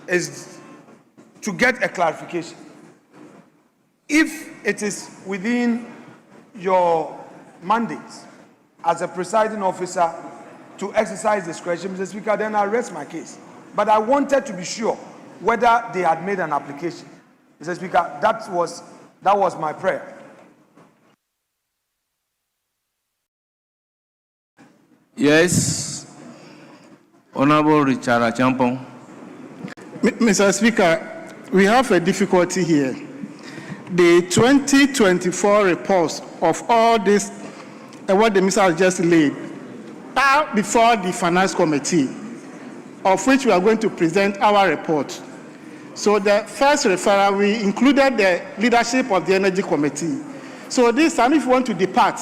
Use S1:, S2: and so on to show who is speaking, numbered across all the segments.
S1: is to get a clarification. If it is within your mandate as a presiding officer to exercise discretion, Mr. Speaker, then I rest my case. But I wanted to be sure whether they had made an application. Mr. Speaker, that was my prayer.
S2: Yes, Honorable Richard Achampong.
S3: Mr. Speaker, we have a difficulty here. The 2024 reports of all this, what the minister has just laid, are before the Finance Committee, of which we are going to present our report. So the first referral, we included the leadership of the Energy Committee. So this time, if you want to depart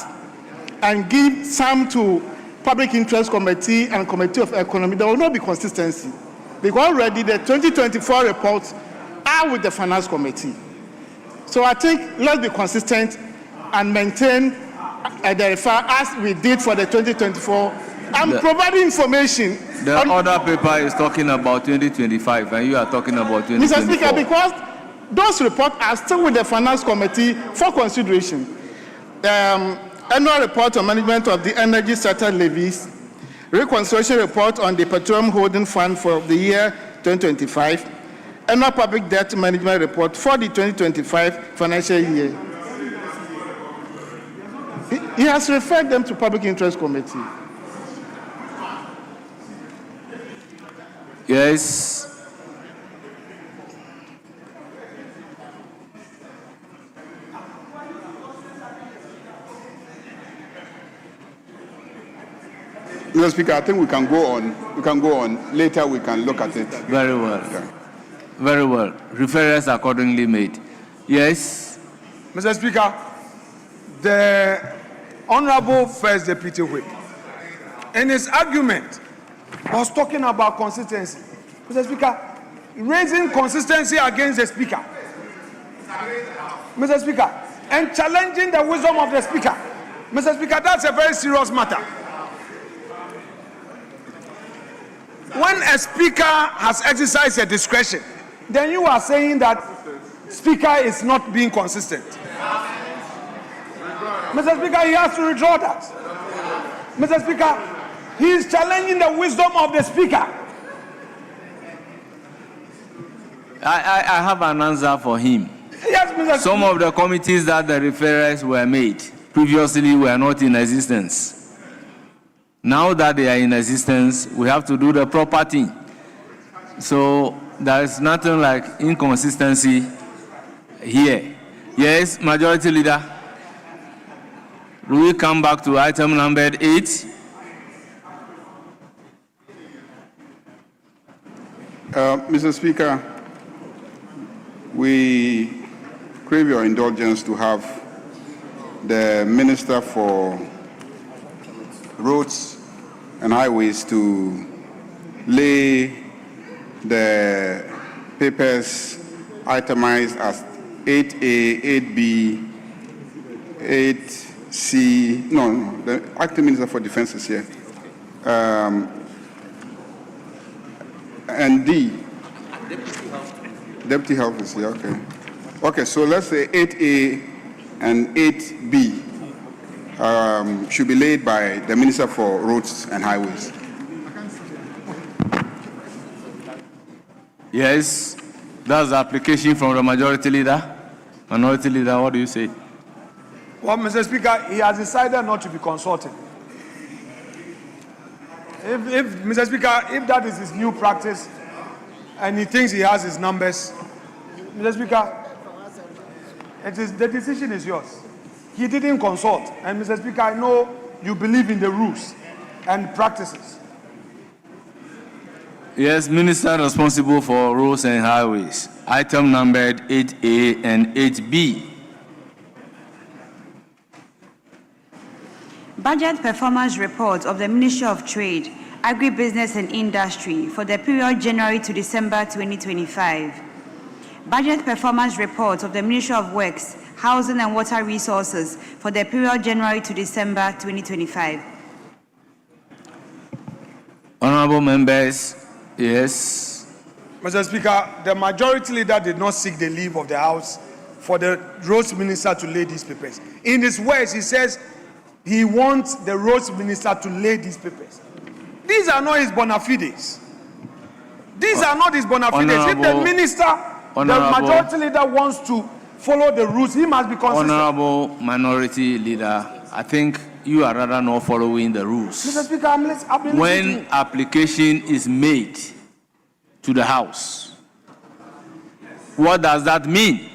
S3: and give some to Public Interest Committee and Committee of Economy, there will not be consistency. Because already the 2024 reports are with the Finance Committee. So I think let's be consistent and maintain the referral as we did for the 2024. I'm providing information.
S2: The other paper is talking about 2025 and you are talking about 2024.
S3: Mr. Speaker, because those reports are still with the Finance Committee for consideration. Annual report on management of the energy sector levies, reconciliation report on the Petroleum Holding Fund for the year 2025, annual public debt management report for the 2025 financial year. He has referred them to Public Interest Committee.
S2: Yes.
S4: Mr. Speaker, I think we can go on. We can go on. Later we can look at it.
S2: Very well.
S4: Yeah.
S2: Very well. Referrals accordingly made. Yes.
S1: Mr. Speaker, the Honorable First Deputy Whip, in his argument, was talking about consistency. Mr. Speaker, raising consistency against the Speaker. Mr. Speaker, and challenging the wisdom of the Speaker. Mr. Speaker, that's a very serious matter. When a Speaker has exercised a discretion, then you are saying that Speaker is not being consistent. Mr. Speaker, he has to withdraw that. Mr. Speaker, he is challenging the wisdom of the Speaker.
S2: I have an answer for him.
S1: Yes, Mr. Speaker.
S2: Some of the committees that the referrals were made previously were not in existence. Now that they are in existence, we have to do the proper thing. So there is nothing like inconsistency here. Yes, Majority Leader. Will we come back to item number 8?
S4: Mr. Speaker, we crave your indulgence to have the Minister for Roads and Highways to lay the papers itemized as 8A, 8B, 8C. No, the Acting Minister for Defense is here. And D. Deputy Health is here, okay. Okay, so let's say 8A and 8B should be laid by the Minister for Roads and Highways.
S2: Yes, that's the application from the Majority Leader. Minority Leader, what do you say?
S1: Well, Mr. Speaker, he has decided not to be consulted. If Mr. Speaker, if that is his new practice and he thinks he has his numbers, Mr. Speaker, the decision is yours. He didn't consult. And Mr. Speaker, I know you believe in the rules and practices.
S2: Yes, Minister responsible for roads and highways. Item numbered 8A and 8B.
S5: Budget performance report of the Ministry of Trade, Agribusiness and Industry for the period January to December 2025. Budget performance report of the Ministry of Works, Housing and Water Resources for the period January to December 2025.
S2: Honorable members, yes.
S1: Mr. Speaker, the majority leader did not seek the leave of the House for the Roads Minister to lay these papers. In his words, he says he wants the Roads Minister to lay these papers. These are not his bona fides. These are not his bona fides. If the minister, the majority leader wants to follow the rules, he must be consistent.
S2: Honorable Minority Leader, I think you are rather not following the rules.
S1: Mr. Speaker, I've been
S2: When
S1: listening.
S2: application is made to the House, what does that mean?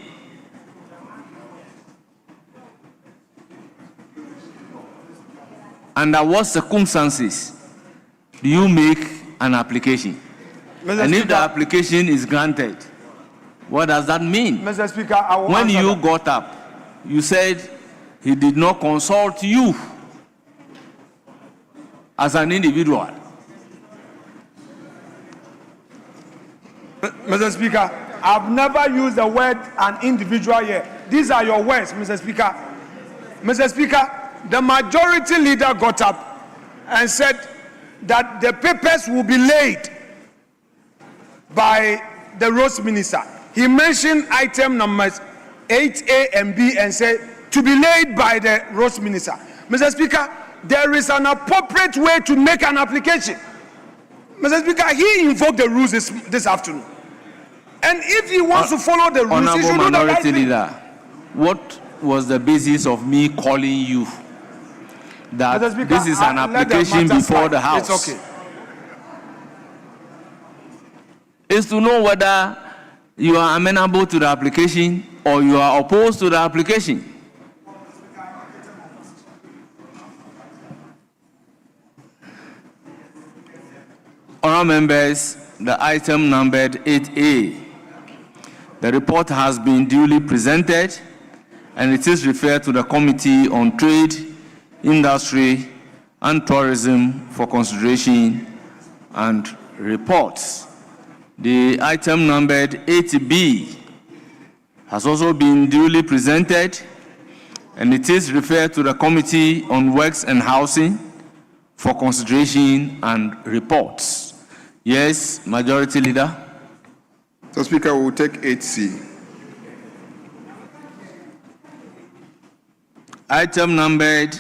S2: Under what circumstances do you make an application?
S1: Mr.
S2: And if
S1: Speaker,
S2: the application is granted, what does that mean?
S1: Mr. Speaker, I will
S2: When
S1: answer
S2: you
S1: that.
S2: got up, you said he did not consult you as an individual.
S1: Mr. Speaker, I've never used the word an individual here. These are your words, Mr. Speaker. Mr. Speaker, the majority leader got up and said that the papers will be laid by the Roads Minister. He mentioned item numbers 8A and B and said to be laid by the Roads Minister. Mr. Speaker, there is an appropriate way to make an application. Mr. Speaker, he invoked the rules this afternoon. And if he wants to follow the rules, he
S2: Honorable
S1: should do the right
S2: Minority
S1: thing.
S2: Leader, what was the basis of me calling you that
S1: Mr. Speaker,
S2: this is an
S1: let the
S2: application
S1: matter
S2: before
S1: slide.
S2: the House?
S1: It's okay.
S2: Is to know whether you are amenable to the application or you are opposed to the application. Honourable members, the item numbered 8A. The report has been duly presented and it is referred to the Committee on Trade, Industry and Tourism for consideration and reports. The item numbered 8B has also been duly presented and it is referred to the Committee on Works and Housing for consideration and reports. Yes, Majority Leader.
S4: So, Speaker, we will take 8C.
S2: Item numbered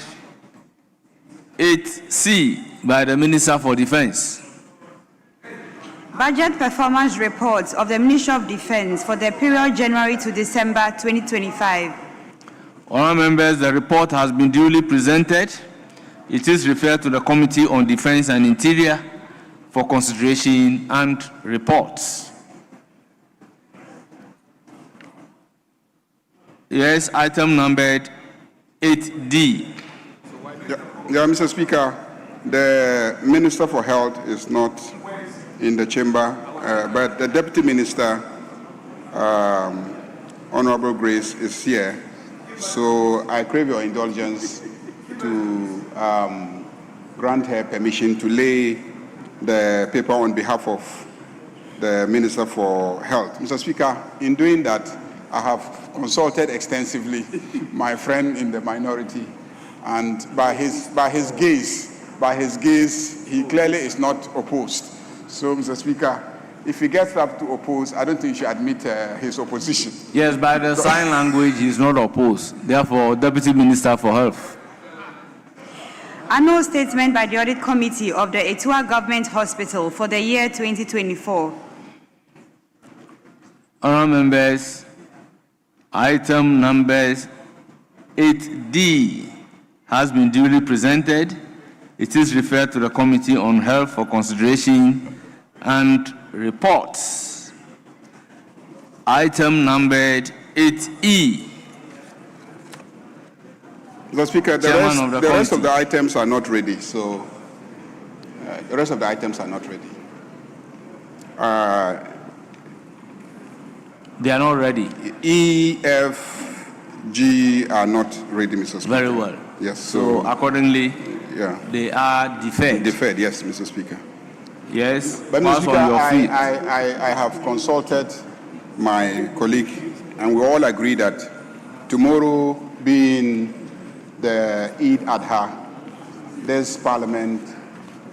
S2: 8C by the Minister for Defense.
S5: Budget performance reports of the Ministry of Defense for the period January to December 2025.
S2: Honourable members, the report has been duly presented. It is referred to the Committee on Defense and Interior for consideration and reports. Yes, item numbered 8D.
S4: Yeah, Mr. Speaker, the Minister for Health is not in the chamber, but the Deputy Minister, Honorable Grace, is here. So I crave your indulgence to grant her permission to lay the paper on behalf of the Minister for Health. Mr. Speaker, in doing that, I have consulted extensively my friend in the minority, and by his gaze, he clearly is not opposed. So, Mr. Speaker, if he gets up to oppose, I don't think he should admit his opposition.
S2: Yes, by the sign language, he is not opposed. Therefore, Deputy Minister for Health.
S5: Annual statement by the Audit Committee of the Etua Government Hospital for the year 2024.
S2: Honourable members, item numbers 8D has been duly presented. It is referred to the Committee on Health for consideration and reports. Item numbered 8E.
S4: Mr. Speaker, the rest of the items are not ready. So, the rest of the items are not ready.
S2: They are not ready.
S4: E, F, G are not ready, Mr. Speaker.
S2: Very well.
S4: Yes.
S2: So accordingly,
S4: yeah,
S2: they are deferred.
S4: Deferred, yes, Mr. Speaker.
S2: Yes.
S4: But Mr.
S2: pass
S4: Speaker,
S2: on your feet.
S4: I have consulted my colleague, and we all agree that tomorrow being the Eid Adha, this Parliament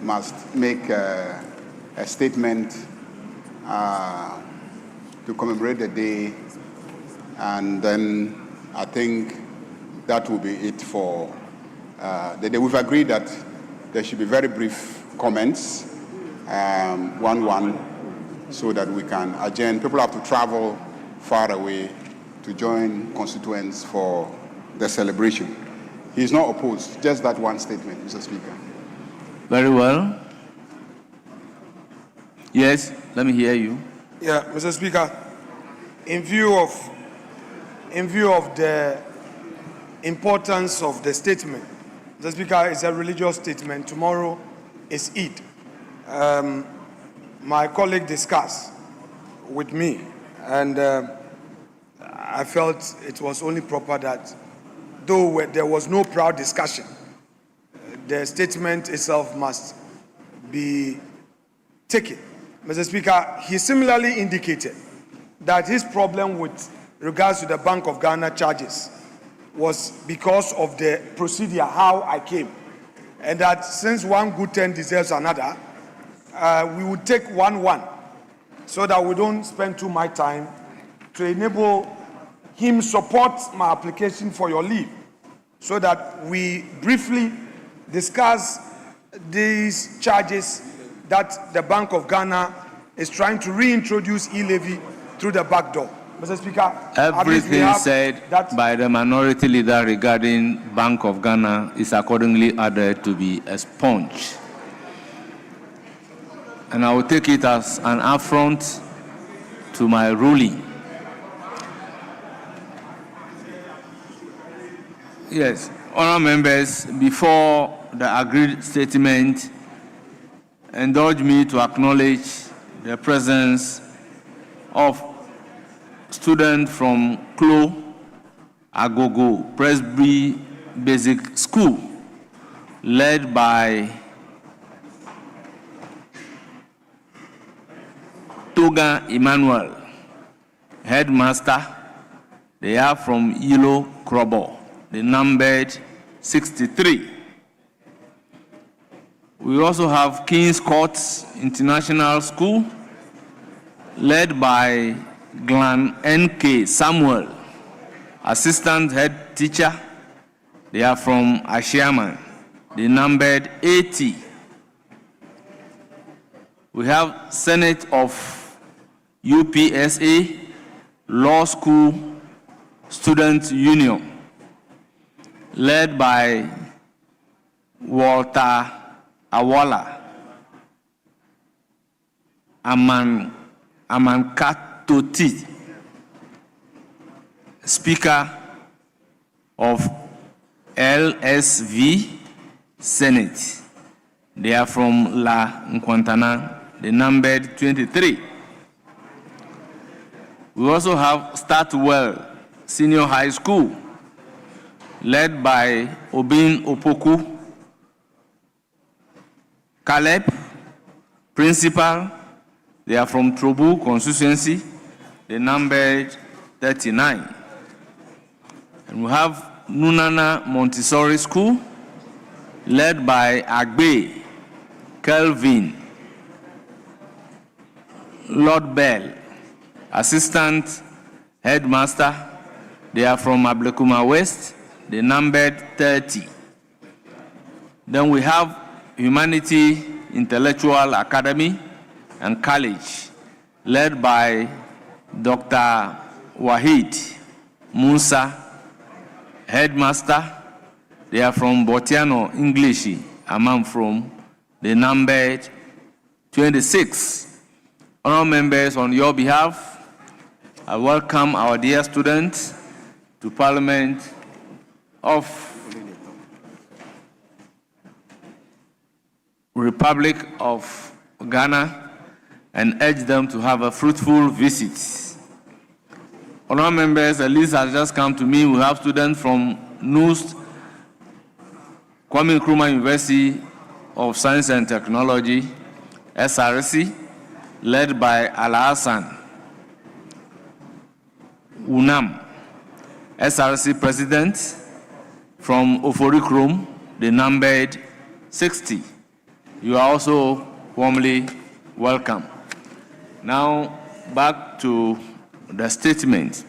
S4: must make a statement to commemorate the day, and then I think that will be it for the day. We've agreed that there should be very brief comments, one, so that we can adjourn. People have to travel far away to join constituents for the celebration. He is not opposed, just that one statement, Mr. Speaker.
S2: Very well. Yes, let me hear you.
S1: Yeah, Mr. Speaker, in view of the importance of the statement, Mr. Speaker, it's a religious statement. Tomorrow is Eid. My colleague discussed with me, and I felt it was only proper that, though there was no proud discussion, the statement itself must be taken. Mr. Speaker, he similarly indicated that his problem with regards to the Bank of Ghana charges was because of the procedure, how I came, and that since one good turn deserves another, we would take 1-1 so that we don't spend too much time to enable him support my application for your leave, so that we briefly discuss these charges that the Bank of Ghana is trying to reintroduce e-levy through the back door. Mr. Speaker,
S2: everything said by the minority leader regarding Bank of Ghana is accordingly added to be expunged. And I will take it as an affront to my ruling. Yes, honourable members, before the agreed statement, indulge me to acknowledge the presence of students from Klo Agogo Presby Basic School, led by Toga Emmanuel, headmaster. They are from Ilo Krobo, the numbered 63. We also have King's Court International School, led by Glenn N.K. Samuel, assistant head teacher. They are from Ashiaman, the numbered 80. We have Senate of UPSA Law School Student Union, led by Walter Awala Amankatoti, Speaker of LSV Senate. They are from La Nkwantana, the numbered 23. We also have Startwell Senior High School, led by Obin Opoku Caleb, principal. They are from Trobu constituency, the numbered 39. And we have Nunana Montessori School, led by Agbe Kelvin Lord Bell, assistant headmaster. They are from Ablekuma West, the numbered 30. Then we have Humanity Intellectual Academy and College, led by Dr. Wahid Musa, headmaster. They are from Botiano English, among from the numbered 26. Honourable members, on your behalf, I welcome our dear students to Parliament of Republic of Ghana and urge them to have a fruitful visit. Honourable members, a list has just come to me. We have students from NUST, Kwame Nkrumah University of Science and Technology, SRC, led by Al-Hassan Unam, SRC President, from Oforikrom, the numbered 60. You are also warmly welcome. Now, back to the statement.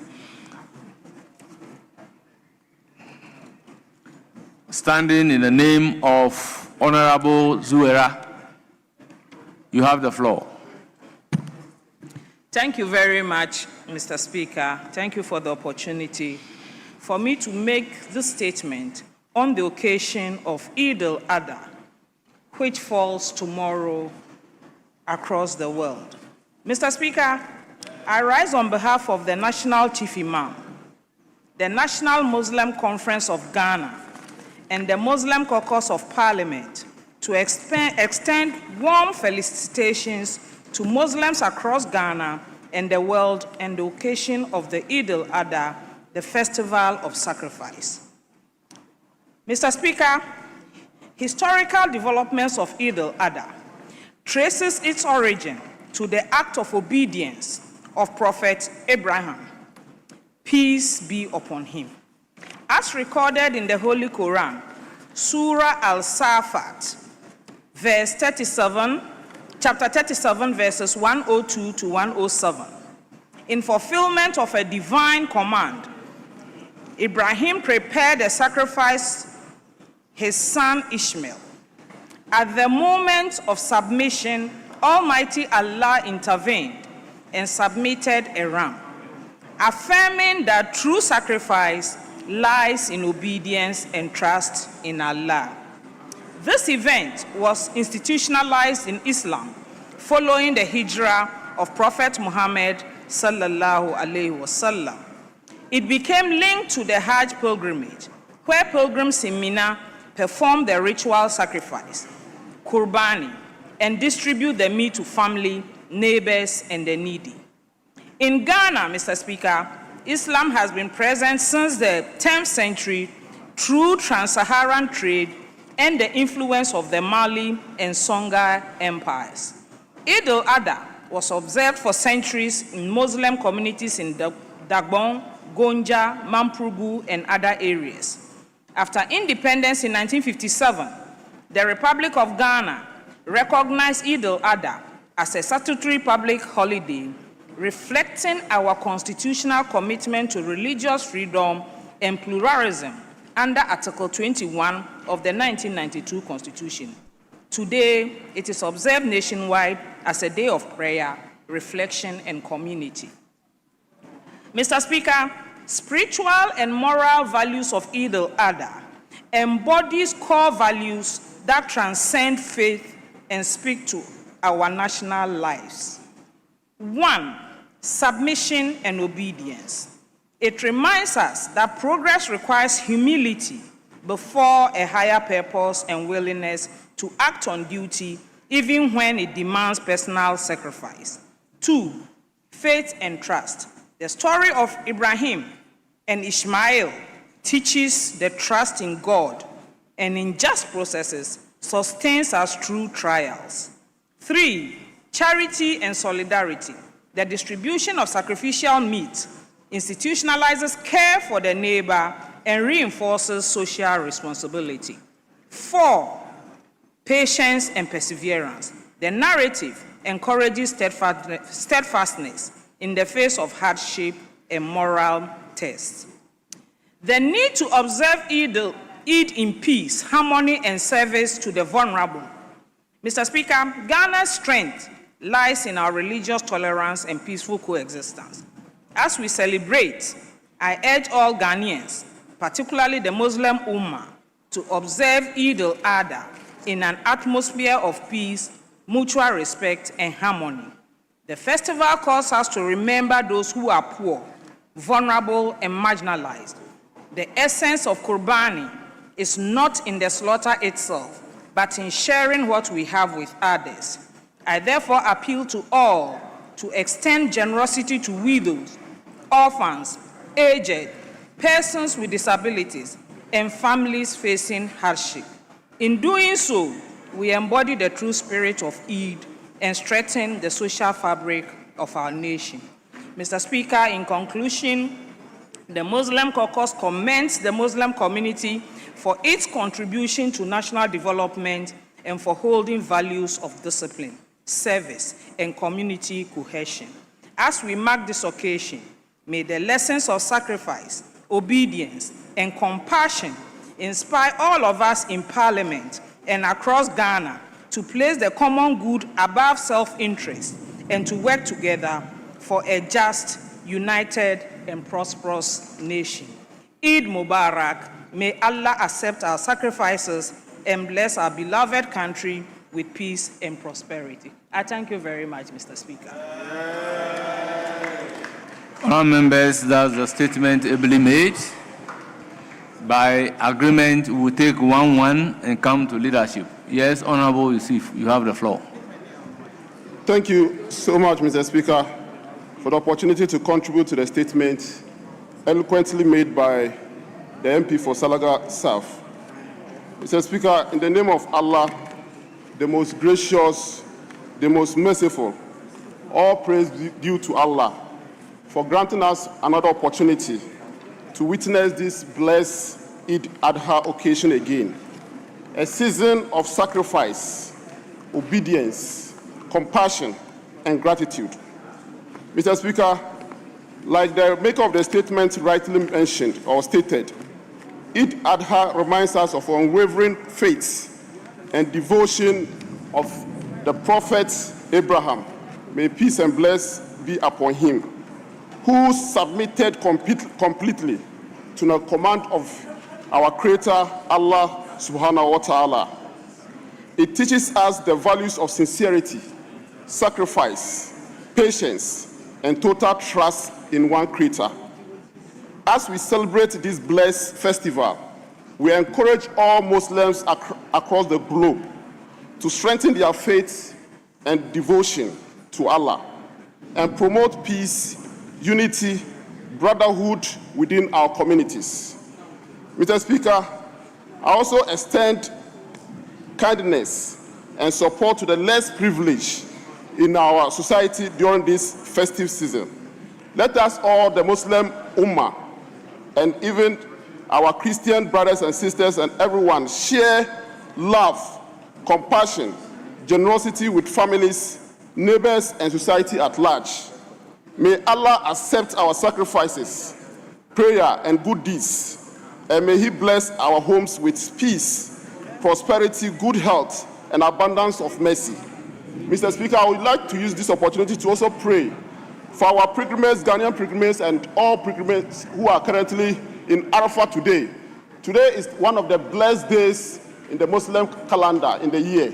S2: Standing in the name of Honorable Zuera, you have the floor.
S6: Thank you very much, Mr. Speaker. Thank you for the opportunity for me to make this statement on the occasion of Eid al-Adha, which falls tomorrow across the world. Mr. Speaker, I rise on behalf of the National Chief Imam, the National Muslim Conference of Ghana, and the Muslim Caucus of Parliament to extend warm felicitations to Muslims across Ghana and the world on the occasion of the Eid al-Adha, the festival of sacrifice. Mr. Speaker, historical developments of Eid al-Adha traces its origin to the act of obedience of Prophet Abraham, peace be upon him. As recorded in the Holy Quran, Surah Al-Safat, verse 37, chapter 37, verses 102 to 107. In fulfillment of a divine command, Ibrahim prepared a sacrifice, his son Ishmael. At the moment of submission, Almighty Allah intervened and submitted a ram, affirming that true sacrifice lies in obedience and trust in Allah. This event was institutionalized in Islam following the hijrah of Prophet Muhammad sallallahu alaihi wasallam. It became linked to the Hajj pilgrimage, where pilgrims in Mina perform the ritual sacrifice, Qurbani, and distribute the meat to family, neighbors, and the needy. In Ghana, Mr. Speaker, Islam has been present since the 10th century through trans-Saharan trade and the influence of the Mali and Songhai empires. Eid al-Adha was observed for centuries in Muslim communities in Dagbon, Gonja, Mamprugu, and other areas. After independence in 1957, the Republic of Ghana recognized Eid al-Adha as a statutory public holiday, reflecting our constitutional commitment to religious freedom and pluralism under Article 21 of the 1992 Constitution. Today, it is observed nationwide as a day of prayer, reflection, and community. Mr. Speaker, spiritual and moral values of Eid al-Adha embodies core values that transcend faith and speak to our national lives. 1, submission and obedience. It reminds us that progress requires humility before a higher purpose and willingness to act on duty, even when it demands personal sacrifice. 2, faith and trust. The story of Ibrahim and Ishmael teaches the trust in God and in just processes sustains us through trials. 3, charity and solidarity. The distribution of sacrificial meat institutionalizes care for the neighbor and reinforces social responsibility. 4, patience and perseverance. The narrative encourages steadfastness in the face of hardship and moral tests. The need to observe Eid in peace, harmony, and service to the vulnerable. Mr. Speaker, Ghana's strength lies in our religious tolerance and peaceful coexistence. As we celebrate, I urge all Ghanaians, particularly the Muslim Ummah, to observe Eid al-Adha in an atmosphere of peace, mutual respect, and harmony. The festival calls us to remember those who are poor, vulnerable, and marginalized. The essence of Qurbani is not in the slaughter itself, but in sharing what we have with others. I therefore appeal to all to extend generosity to widows, orphans, aged, persons with disabilities, and families facing hardship. In doing so, we embody the true spirit of Eid and strengthen the social fabric of our nation. Mr. Speaker, in conclusion, the Muslim Caucus commends the Muslim community for its contribution to national development and for holding values of discipline, service, and community cohesion. As we mark this occasion, may the lessons of sacrifice, obedience, and compassion inspire all of us in Parliament and across Ghana to place the common good above self-interest and to work together for a just, united, and prosperous nation. Eid Mubarak. May Allah accept our sacrifices and bless our beloved country with peace and prosperity. I thank you very much, Mr. Speaker.
S2: Honourable members, that's the statement ably made. By agreement, we will take 1-1 and come to leadership. Yes, Honourable Yusuf, you have the floor.
S7: Thank you so much, Mr. Speaker, for the opportunity to contribute to the statement eloquently made by the MP for Salaga South. Mr. Speaker, in the name of Allah, the most gracious, the most merciful, all praise due to Allah for granting us another opportunity to witness this blessed Eid Adha occasion again. A season of sacrifice, obedience, compassion, and gratitude. Mr. Speaker, like the maker of the statement rightly mentioned or stated, Eid Adha reminds us of unwavering faith and devotion of the prophet Abraham. May peace and blessing be upon him, who submitted completely to the command of our Creator, Allah subhanahu wa ta'ala. It teaches us the values of sincerity, sacrifice, patience, and total trust in one Creator. As we celebrate this blessed festival, we encourage all Muslims across the globe to strengthen their faith and devotion to Allah and promote peace, unity, brotherhood within our communities. Mr. Speaker, I also extend kindness and support to the less privileged in our society during this festive season. Let us all, the Muslim Ummah, and even our Christian brothers and sisters and everyone, share love, compassion, generosity with families, neighbors, and society at large. May Allah accept our sacrifices, prayer, and good deeds, and may He bless our homes with peace, prosperity, good health, and abundance of mercy. Mr. Speaker, I would like to use this opportunity to also pray for our pilgrims, Ghanaian pilgrims, and all pilgrims who are currently in Arafat today. Today is one of the blessed days in the Muslim calendar in the year.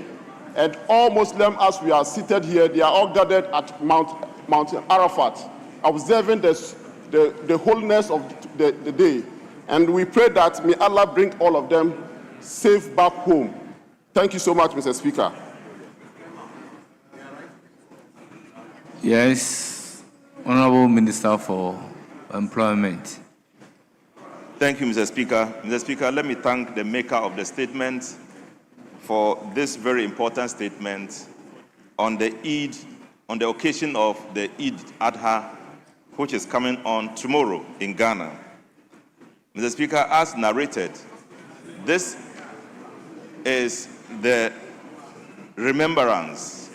S7: And all Muslims, as we are seated here, they are all gathered at Mount Arafat, observing the holiness of the day. And we pray that may Allah bring all of them safe back home. Thank you so much, Mr. Speaker.
S2: Yes, Honourable Minister for Employment.
S8: Thank you, Mr. Speaker. Mr. Speaker, let me thank the maker of the statement for this very important statement on the Eid, on the occasion of the Eid Adha, which is coming on tomorrow in Ghana. Mr. Speaker, as narrated, this is the remembrance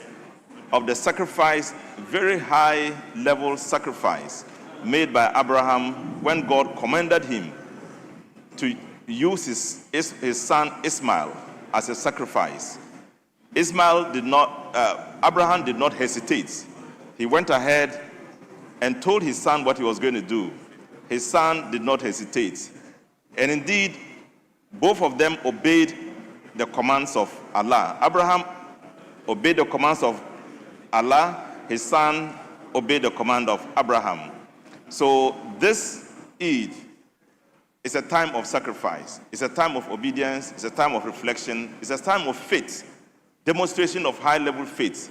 S8: of the sacrifice, very high-level sacrifice made by Abraham when God commanded him to use his son Ismail as a sacrifice. Abraham did not hesitate. He went ahead and told his son what he was going to do. His son did not hesitate. And indeed, both of them obeyed the commands of Allah. Abraham obeyed the commands of Allah. His son obeyed the command of Abraham. So this Eid is a time of sacrifice. It's a time of obedience. It's a time of reflection. It's a time of faith, demonstration of high-level faith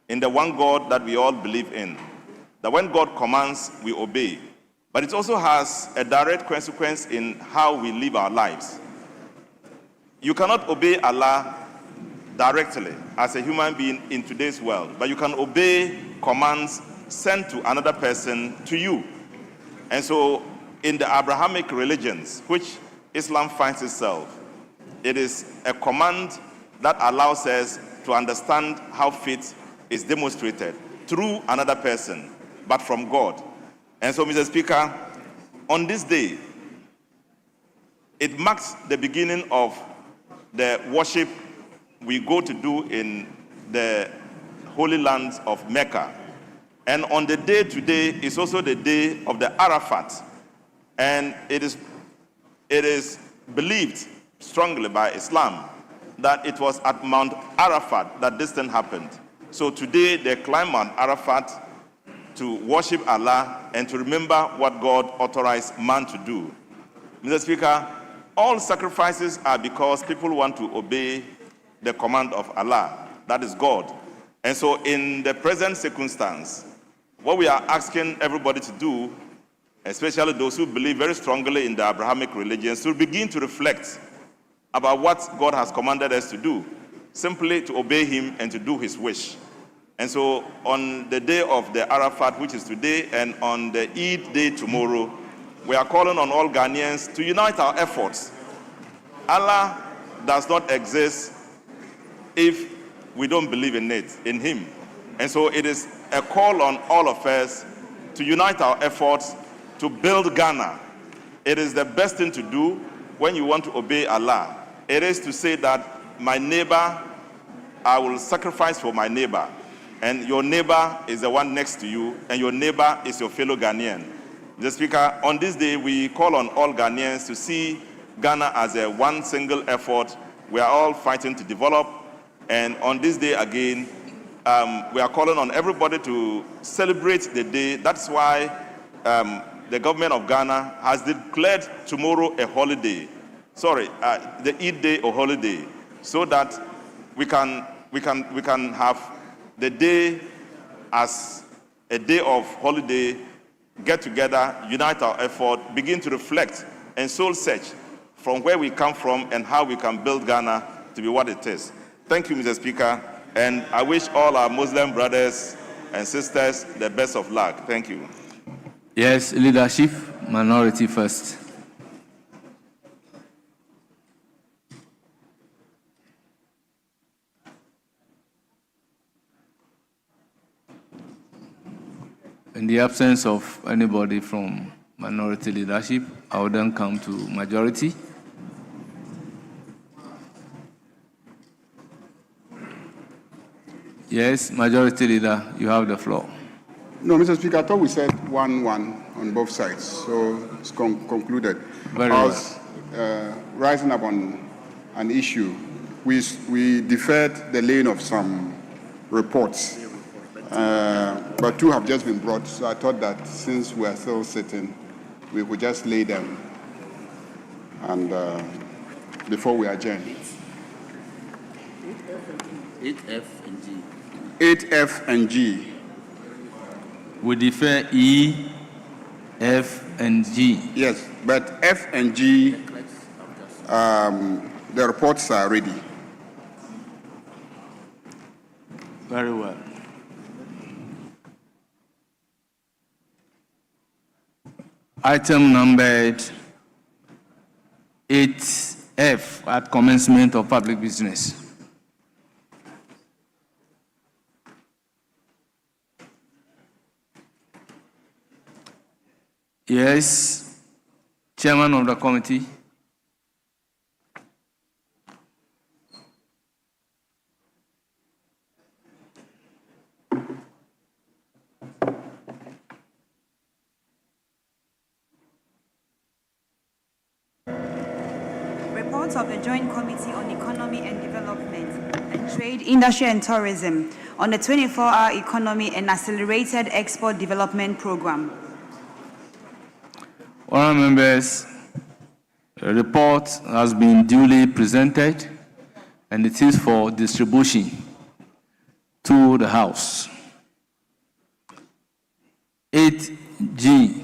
S8: in the one God that we all believe in. That when God commands, we obey. But it also has a direct consequence in how we live our lives. You cannot obey Allah directly as a human being in today's world, but you can obey commands sent to another person to you. And so in the Abrahamic religions, which Islam finds itself, it is a command that allows us to understand how faith is demonstrated through another person, but from God. And so, Mr. Speaker, on this day, it marks the beginning of the worship we go to do in the Holy Lands of Mecca. And on the day today is also the day of the Arafat. And it is believed strongly by Islam that it was at Mount Arafat that this thing happened. So today they climb Mount Arafat to worship Allah and to remember what God authorized man to do. Mr. Speaker, all sacrifices are because people want to obey the command of Allah, that is God. And so in the present circumstance, what we are asking everybody to do, especially those who believe very strongly in the Abrahamic religions, to begin to reflect about what God has commanded us to do, simply to obey him and to do his wish. And so on the day of the Arafat, which is today, and on the Eid day tomorrow, we are calling on all Ghanaians to unite our efforts. Allah does not exist if we don't believe in him. And so it is a call on all of us to unite our efforts to build Ghana. It is the best thing to do when you want to obey Allah. It is to say that my neighbor, I will sacrifice for my neighbor. And your neighbor is the one next to you, and your neighbor is your fellow Ghanaian. Mr. Speaker, on this day, we call on all Ghanaians to see Ghana as a one single effort. We are all fighting to develop. And on this day again, we are calling on everybody to celebrate the day. That's why the government of Ghana has declared tomorrow a holiday. Sorry, the Eid day a holiday, so that we can have the day as a day of holiday, get together, unite our effort, begin to reflect and soul search from where we come from and how we can build Ghana to be what it is. Thank you, Mr. Speaker, and I wish all our Muslim brothers and sisters the best of luck. Thank you.
S2: Yes, leadership, minority first. In the absence of anybody from minority leadership, I will then come to majority. Yes, majority leader, you have the floor.
S4: No, Mr. Speaker, I thought we said 1-1 on both sides, so it's concluded.
S2: Very
S4: I was rising up on an issue. We deferred the laying of some reports, but two have just been brought, so I thought that since we are still sitting, we would just lay them and before we adjourn.
S9: 8F and G.
S4: 8F and G.
S2: We defer E, F, and G.
S4: Yes, but F and G, the reports are ready.
S2: Very well. Item numbered 8F at commencement of public business. Yes, Chairman of the committee.
S5: Reports of the Joint Committee on Economy and Development and Trade, Industry and Tourism on the 24-hour Economy and Accelerated Export Development Program.
S2: Honourable members, a report has been duly presented and it is for distribution to the House. 8G.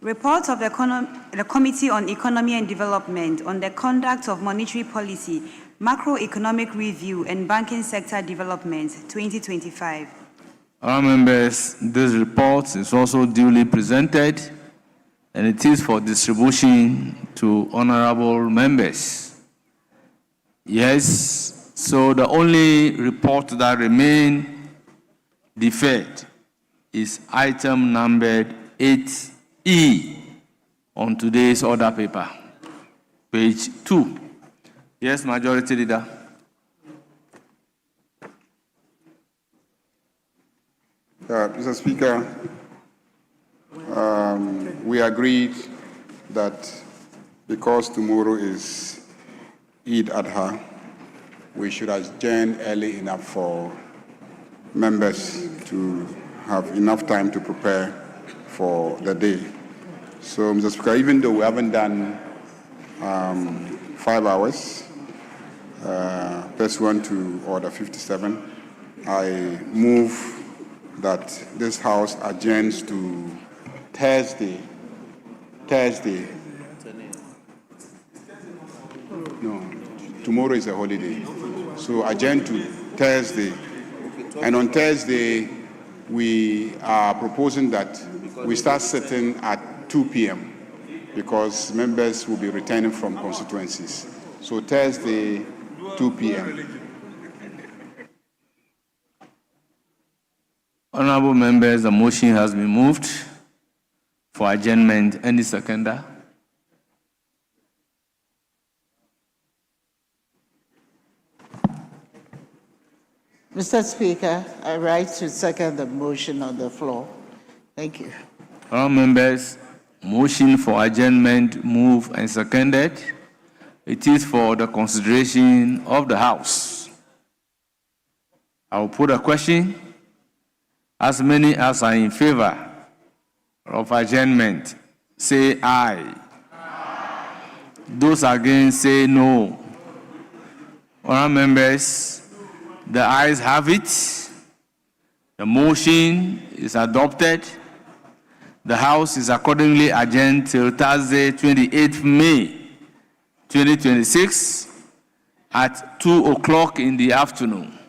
S5: Reports of the Committee on Economy and Development on the conduct of monetary policy, macroeconomic review, and banking sector development 2025.
S2: Our members, this report is also duly presented and it is for distribution to honorable members. Yes, so the only report that remain deferred is item numbered 8E on today's order paper, page 2. Yes, Majority Leader.
S4: Mr. Speaker, we agreed that because tomorrow is Eid Adha, we should adjourn early enough for members to have enough time to prepare for the day. So, Mr. Speaker, even though we haven't done 5 hours, pursuant to Order 57, I move that this House adjourns to Thursday. No, tomorrow is a holiday. So adjourn to Thursday. And on Thursday, we are proposing that we start sitting at 2 p.m. because members will be returning from constituencies. So Thursday, 2 p.m.
S2: Honorable members, the motion has been moved for adjournment. Any seconder?
S10: Mr. Speaker, I rise to second the motion on the floor. Thank you.
S2: Honorable members, motion for adjournment moved and seconded. It is for the consideration of the House. I will put a question. As many as are in favor of adjournment, say aye. Those against, say no. Honorable members, the ayes have it. The motion is adopted. The House is accordingly adjourned till Thursday, 28th May 2026 at 2 o'clock in the afternoon.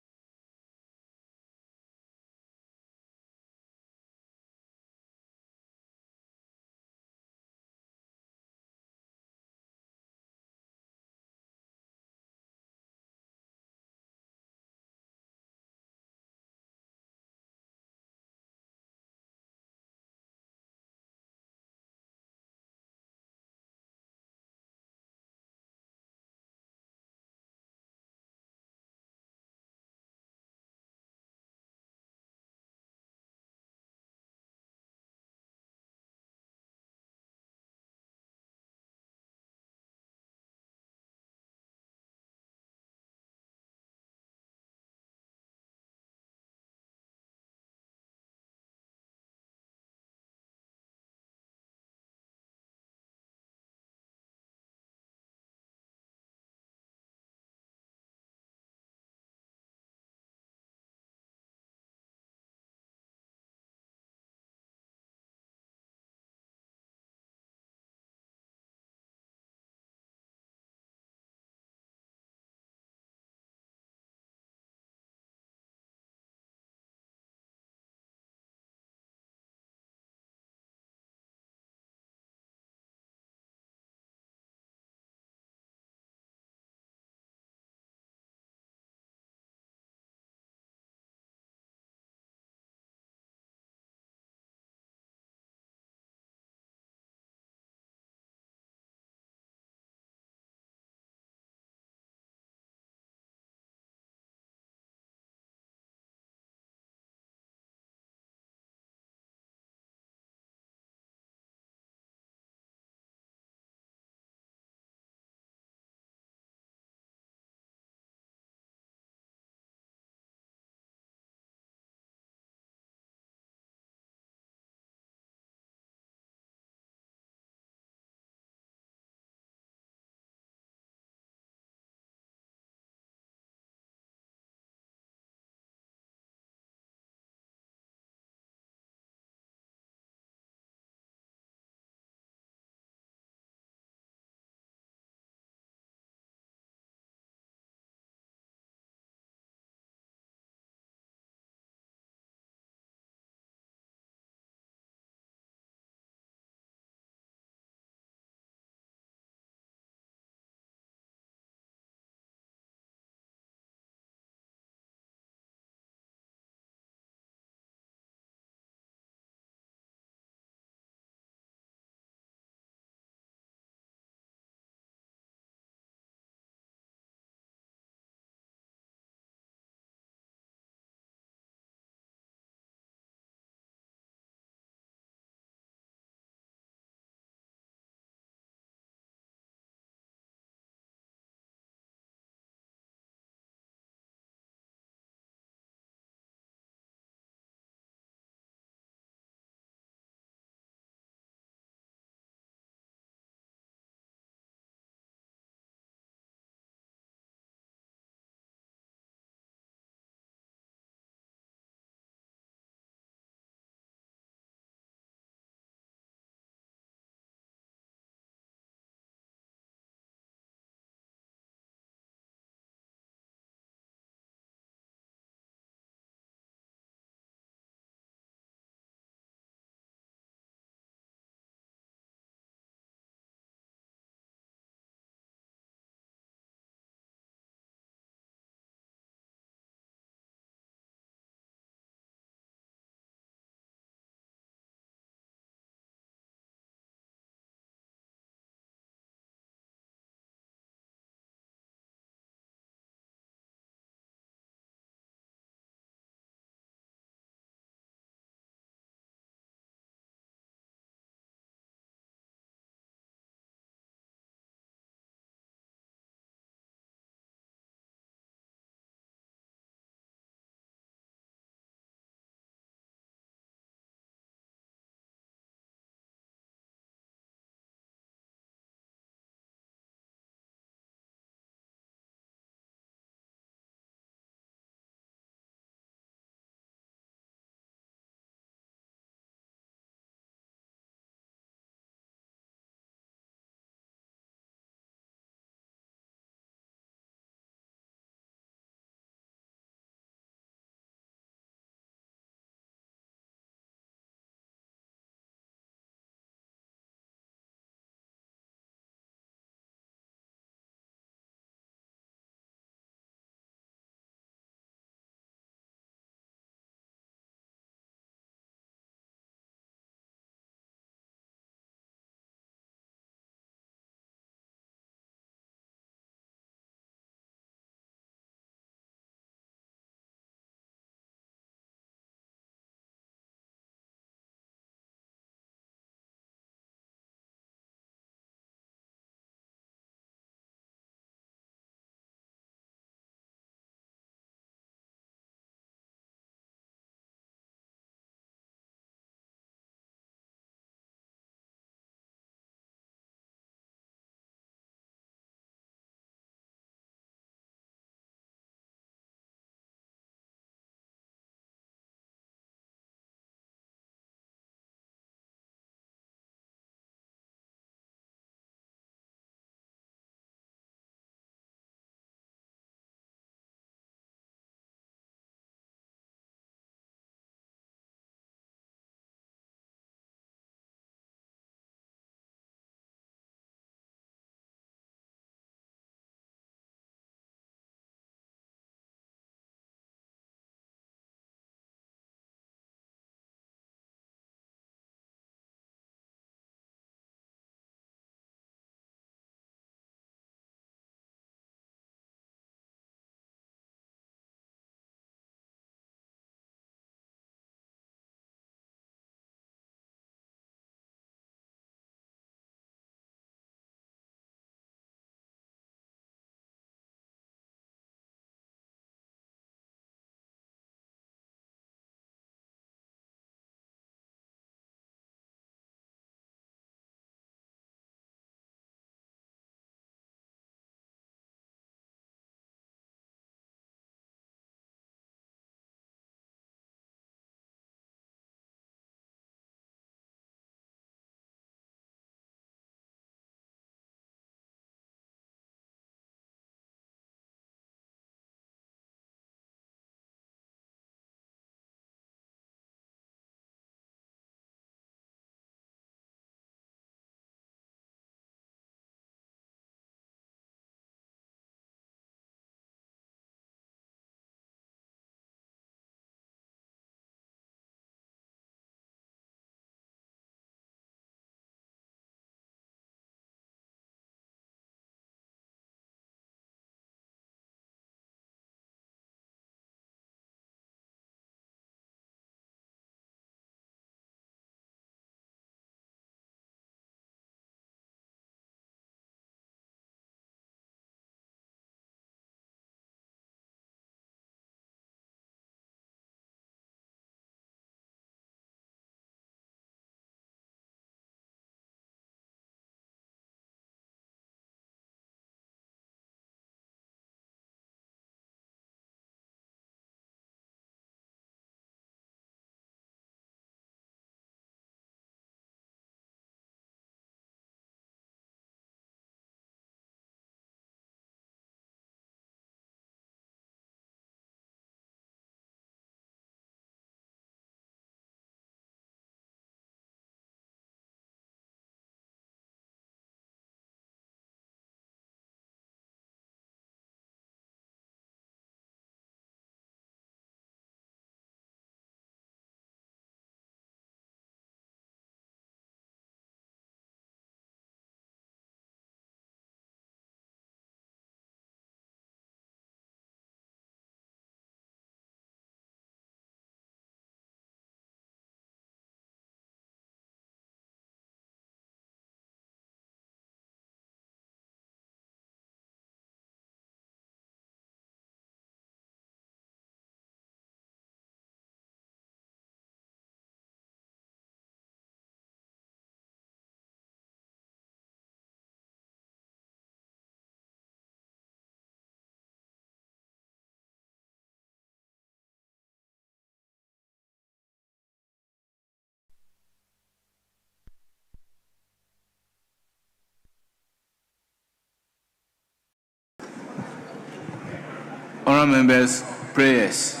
S2: Honourable members, prayers.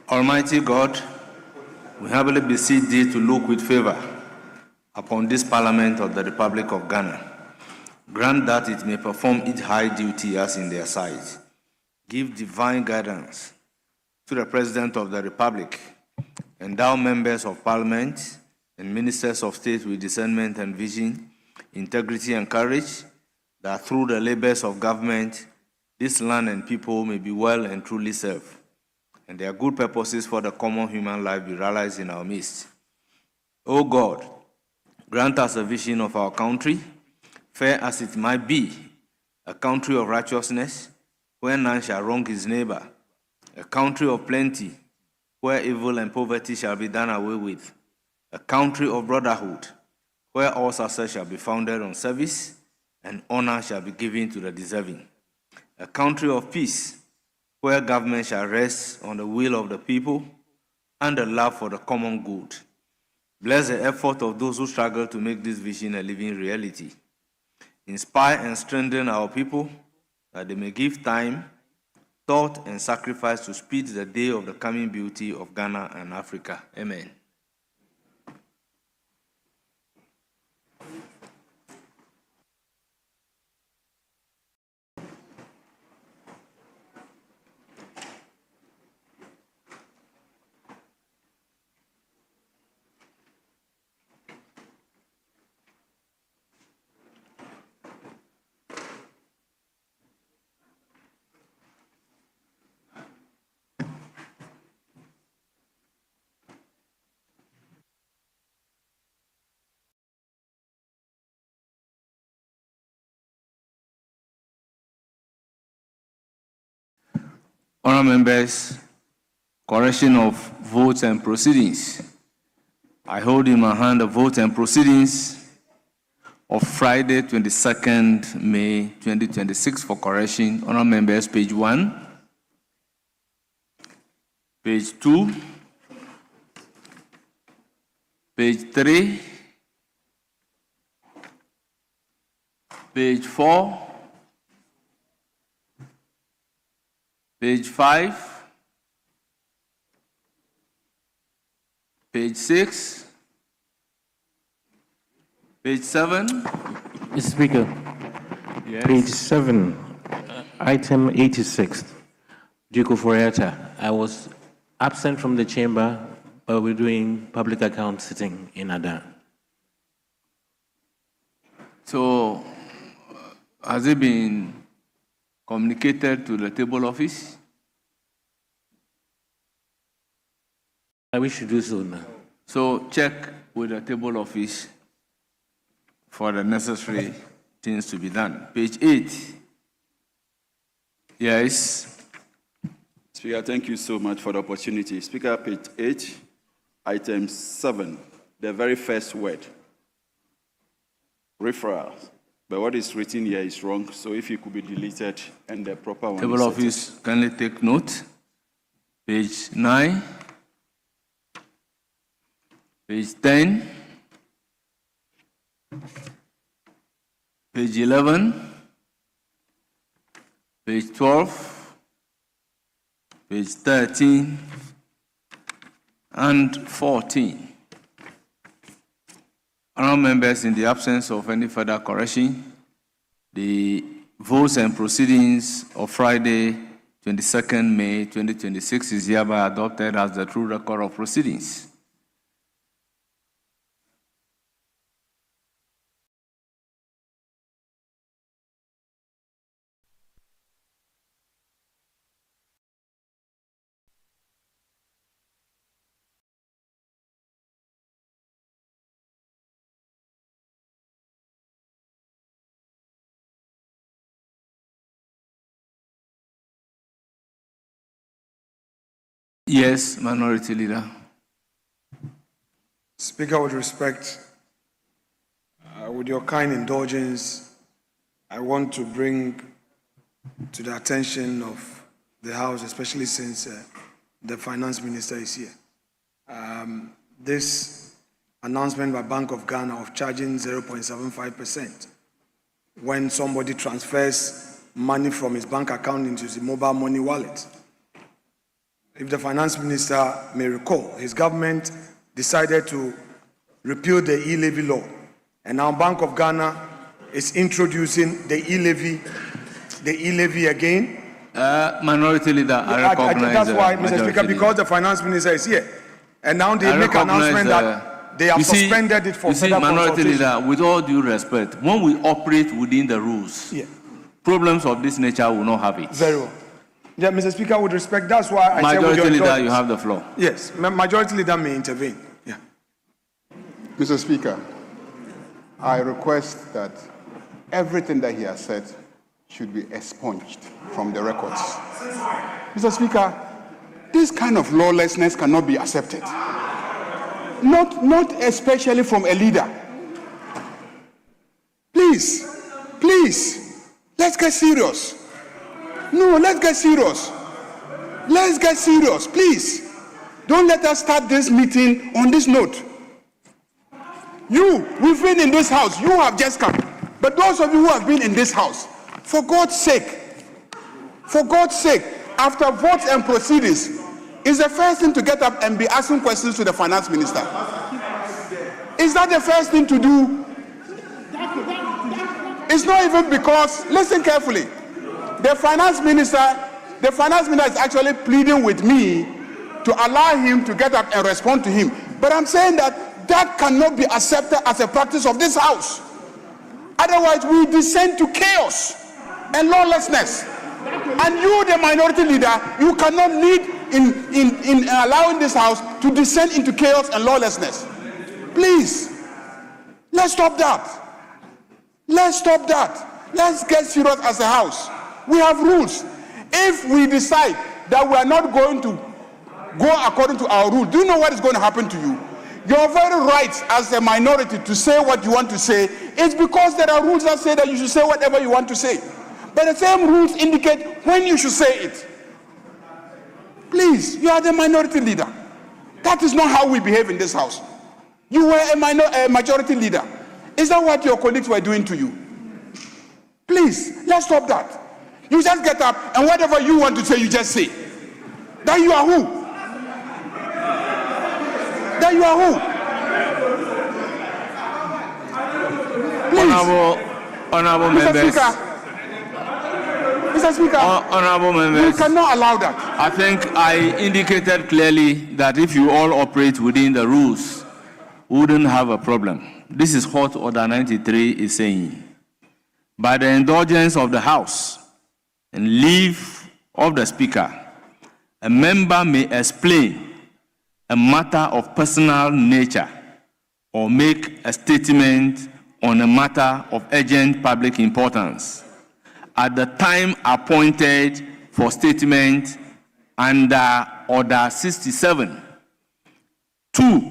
S2: Almighty God, we humbly beseech thee to look with favor upon this Parliament of the Republic of Ghana. Grant that it may perform its high duty as in their sight. Give divine guidance to the President of the Republic, endow members of Parliament and ministers of state with discernment and vision, integrity and courage, that through the labors of government, this land and people may be well and truly served, and their good purposes for the common human life be realized in our midst. O God, grant us a vision of our country, fair as it might be, a country of righteousness, where none shall wrong his neighbor, a country of plenty, where evil and poverty shall be done away with, a country of brotherhood, where all success shall be founded on service, and honor shall be given to the deserving, a country of peace, where government shall rest on the will of the people and the love for the common good. Bless the effort of those who struggle to make this vision a living reality. Inspire and strengthen our people that they may give time, thought, and sacrifice to speed the day of the coming beauty of Ghana and Africa. Amen. Honourable members, correction of votes and proceedings. I hold in my hand the votes and proceedings of Friday, 22nd May 2026 for correction. Honourable members, page 1, page 2, page 3, page 4, page 5, page 6, page 7.
S11: Mr. Speaker,
S2: Yes.
S11: page 7, item 86, Duke of Oriata. I was absent from the chamber, but we're doing public account sitting in Ada.
S2: So, has it been communicated to the table office?
S11: I wish to do so now.
S2: So, check with the table office for the necessary things to be done. Page 8. Yes.
S12: Speaker, thank you so much for the opportunity. Speaker, page 8, item 7, the very first word, referral. But what is written here is wrong, so if it could be deleted and the proper one.
S2: Table office, kindly take note. Page 9, page 10, page 11, page 12, page 13, and 14. Honourable members, in the absence of any further correction, the votes and proceedings of Friday, 22nd May 2026 is hereby adopted as the true record of proceedings. Yes, Minority Leader.
S1: Speaker, with respect, with your kind indulgence, I want to bring to the attention of the House, especially since the Finance Minister is here. This announcement by Bank of Ghana of charging 0.75% when somebody transfers money from his bank account into his mobile money wallet. If the finance minister may recall, his government decided to repeal the e-levy law, and now Bank of Ghana is introducing the e-levy again.
S2: Minority Leader, I recognize.
S1: That's why, Mr. Speaker, because the finance minister is here, and now they make an announcement that they have suspended it for further
S2: Minority
S1: consultation.
S2: Leader, with all due respect, when we operate within the rules, problems of this nature will not have it.
S1: Very well. Yeah, Mr. Speaker, with respect, that's why I said with your
S2: Majority Leader,
S1: indulgence.
S2: you have the floor.
S1: Yes, Majority Leader may intervene. Yeah.
S4: Mr. Speaker, I request that everything that he has said should be expunged from the records. Mr. Speaker, this kind of lawlessness cannot be accepted. Not especially from a leader. Please, let's get serious. No, let's get serious. Let's get serious, please. Don't let us start this meeting on this note. We've been in this house. You have just come. But those of you who have been in this house, for God's sake, after votes and proceedings, is the first thing to get up and be asking questions to the finance minister. Is that the first thing to do? It's not even because, listen carefully, the finance minister is actually pleading with me to allow him to get up and respond to him. But I'm saying that cannot be accepted as a practice of this house. Otherwise, we descend to chaos and lawlessness. And you, the minority leader, you cannot lead in allowing this house to descend into chaos and lawlessness. Please, let's stop that. Let's get serious as a house. We have rules. If we decide that we are not going to go according to our rules, do you know what is going to happen to you? Your very right as a minority to say what you want to say is because there are rules that say that you should say whatever you want to say. But the same rules indicate when you should say it. Please, you are the minority leader. That is not how we behave in this house. You were a majority leader. Is that what your colleagues were doing to you? Please, let's stop that. You just get up and whatever you want to say, you just say. That you are who? That you are who? Please.
S2: Honorable
S4: Mr.
S2: members.
S4: Mr. Speaker,
S2: honorable members,
S4: you cannot allow that.
S2: I think I indicated clearly that if you all operate within the rules, we wouldn't have a problem. This is what Order 93 is saying. By the indulgence of the House and leave of the Speaker, a member may explain a matter of personal nature or make a statement on a matter of urgent public importance at the time appointed for statement under Order 67. 2.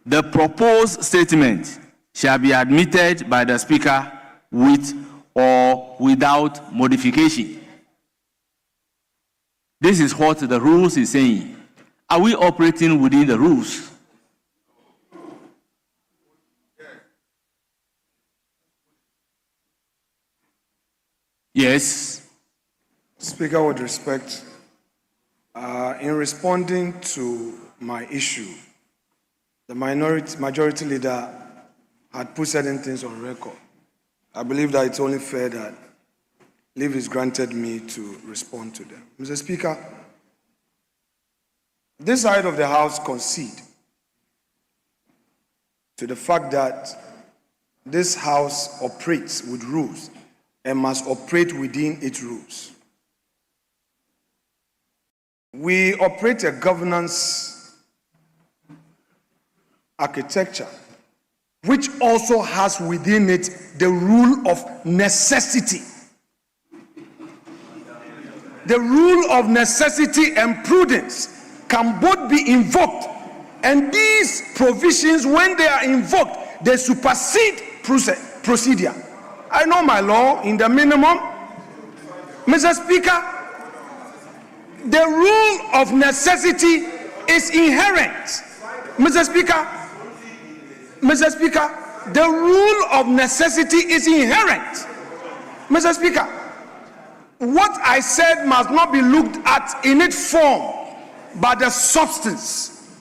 S2: The proposed statement shall be admitted by the Speaker with or without modification. This is what the rules is saying. Are we operating within the rules? Yes.
S1: Speaker, with respect, in responding to my issue, the majority leader had put certain things on record. I believe that it's only fair that leave is granted me to respond to them. Mr. Speaker, this side of the House concede to the fact that this House operates with rules and must operate within its rules. We operate a governance architecture which also has within it the rule of necessity. The rule of necessity and prudence can both be invoked, and these provisions, when they are invoked, they supersede procedure. I know my law in the minimum. Mr. Speaker, the rule of necessity is inherent. Mr. Speaker, Mr. Speaker, the rule of necessity is inherent. Mr. Speaker, what I said must not be looked at in its form, but the substance.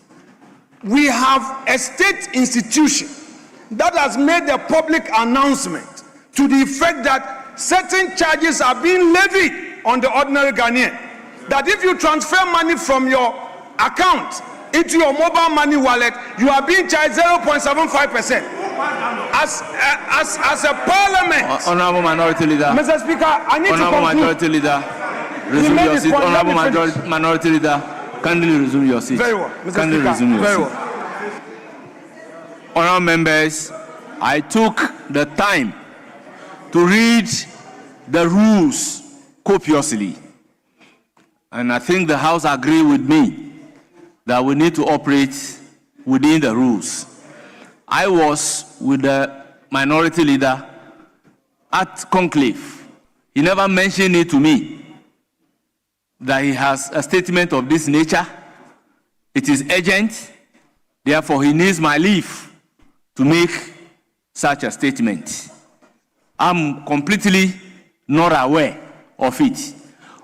S1: We have a state institution that has made a public announcement to the effect that certain charges are being levied on the ordinary Ghanaian. That if you transfer money from your account into your mobile money wallet, you are being charged 0.75%. As a parliament,
S2: Honorable Minority Leader.
S1: Mr. Speaker, I need
S2: Honorable
S1: to conclude.
S2: Minority Leader, resume
S1: made
S2: your
S1: his
S2: seat.
S1: point. Let me
S2: Honorable
S1: finish.
S2: Minority Leader, kindly resume your seat.
S1: Very well, Mr.
S2: Kindly
S1: Speaker.
S2: resume your
S1: Very
S2: seat.
S1: well.
S2: Honorable members, I took the time to read the rules copiously, and I think the House agree with me that we need to operate within the rules. I was with the Minority Leader at conclave. He never mentioned it to me that he has a statement of this nature. It is urgent, therefore he needs my leave to make such a statement. I'm completely not aware of it.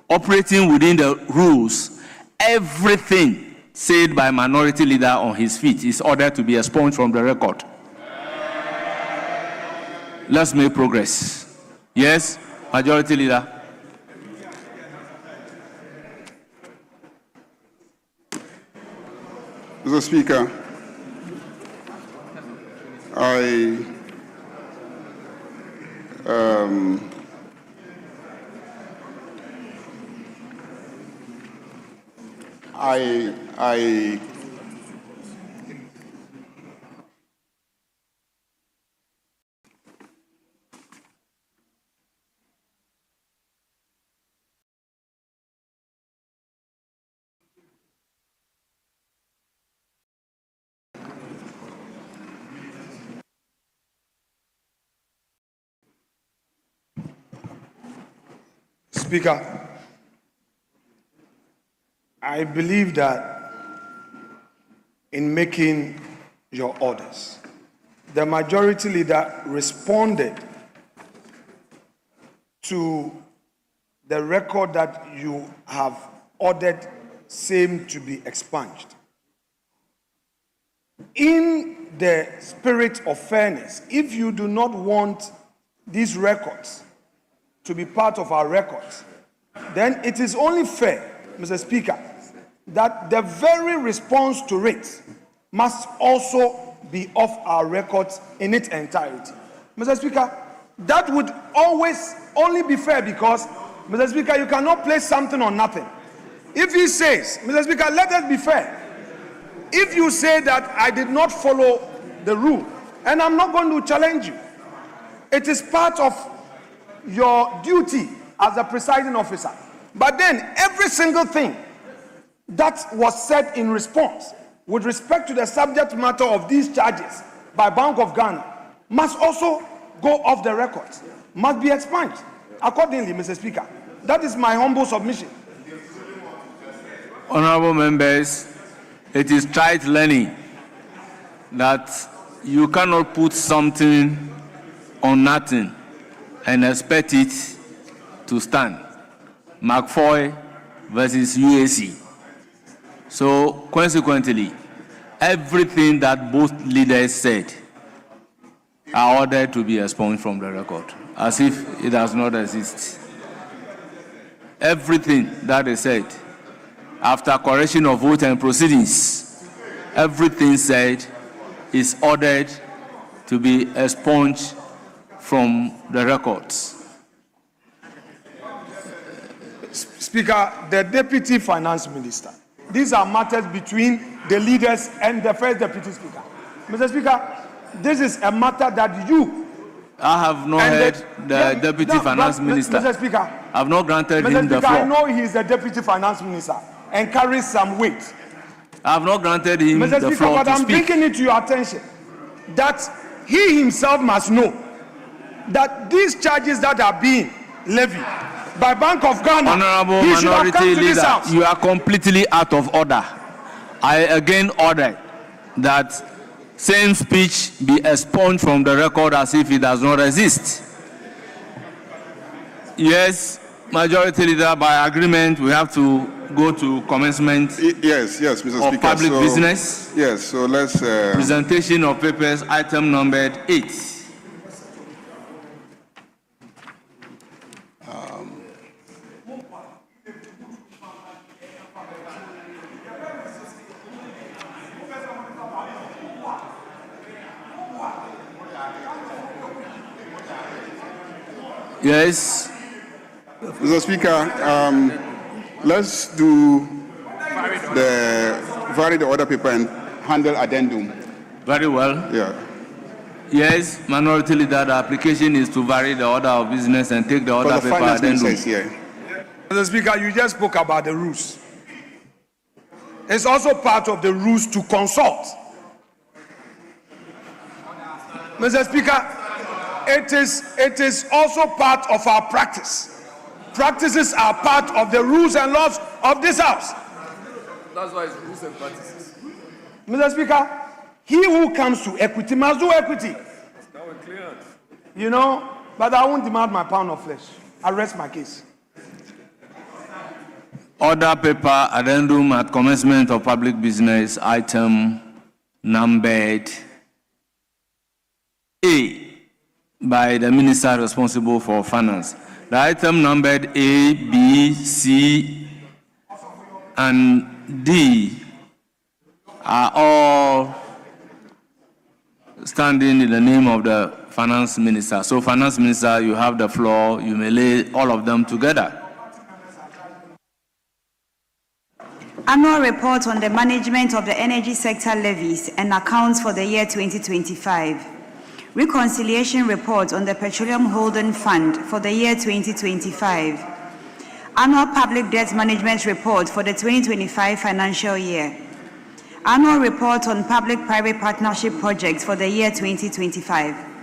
S2: Operating within the rules, everything said by Minority Leader on his feet is ordered to be expunged from the record. Let's make progress. Yes, Majority Leader.
S4: Mr. Speaker,
S1: Speaker, I believe that in making your orders, the Majority Leader responded to the record that you have ordered same to be expunged. In the spirit of fairness, if you do not want these records to be part of our records, then it is only fair, Mr. Speaker, that the very response to it must also be off our records in its entirety. Mr. Speaker, that would always only be fair because, Mr. Speaker, you cannot place something on nothing. If he says, Mr. Speaker, let us be fair. If you say that I did not follow the rule, and I'm not going to challenge you, it is part of your duty as a presiding officer. But then every single thing that was said in response with respect to the subject matter of these charges by Bank of Ghana must also go off the records, must be expunged accordingly, Mr. Speaker. That is my humble submission.
S2: Honorable members, it is trite learning that you cannot put something on nothing and expect it to stand. McFoy versus UAC. So consequently, everything that both leaders said are ordered to be expunged from the record, as if it does not exist. Everything that they said, after correction of vote and proceedings, everything said is ordered to be expunged from the records.
S1: Speaker, the Deputy Finance Minister, these are matters between the leaders and the First Deputy Speaker. Mr. Speaker, this is a matter that you...
S2: I have not heard the Deputy Finance Minister.
S1: Mr. Speaker,
S2: I have not granted
S1: Mr.
S2: him the
S1: Speaker,
S2: floor.
S1: I know he is the Deputy Finance Minister and carries some weight.
S2: I have not granted him
S1: Mr.
S2: the
S1: Speaker,
S2: floor
S1: but
S2: to
S1: I'm
S2: speak.
S1: bringing it to your attention that he himself must know that these charges that are being levied by Bank of Ghana,
S2: Honorable
S1: he should have come
S2: Minority
S1: to this
S2: Leader,
S1: house.
S2: you are completely out of order. I again order that same speech be expunged from the record as if it does not exist. Yes, Majority Leader, by agreement, we have to go to commencement
S4: Yes, Mr.
S2: of
S4: Speaker.
S2: public business.
S4: Yes, so let's...
S2: Presentation of papers, item numbered 8. Yes.
S4: Mr. Speaker, let's vary the order paper and handle addendum.
S2: Very well.
S4: Yeah.
S2: Yes, Minority Leader, the application is to vary the order of business and take the order
S4: But the
S2: paper
S4: finance
S2: addendum.
S4: minister is here.
S1: Mr. Speaker, you just spoke about the rules. It's also part of the rules to consult. Mr. Speaker, it is also part of our practice. Practices are part of the rules and laws of this House.
S13: That's why it's rules and practices.
S1: Mr. Speaker, he who comes to equity must do equity.
S13: Now we're clear.
S1: You know, but I won't demand my pound of flesh. I rest my case.
S2: Order paper addendum at commencement of public business, item numbered A, by the minister responsible for finance. The item numbered A, B, C, and D are all standing in the name of the finance minister. So, finance minister, you have the floor. You may lay all of them together.
S5: Annual report on the management of the energy sector levies and accounts for the year 2025. Reconciliation report on the Petroleum Holding Fund for the year 2025. Annual public debt management report for the 2025 financial year. Annual report on public-private partnership projects for the year 2025.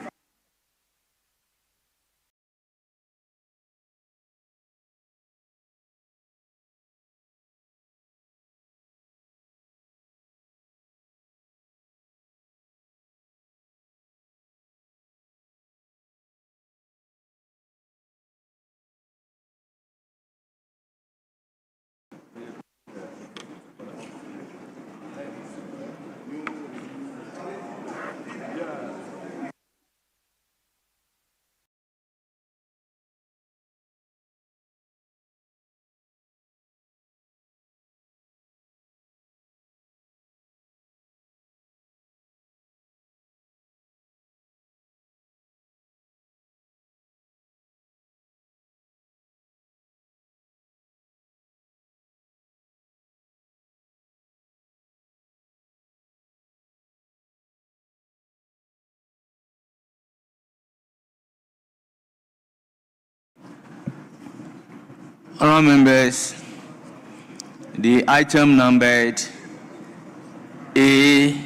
S2: Honourable members, the item numbered A,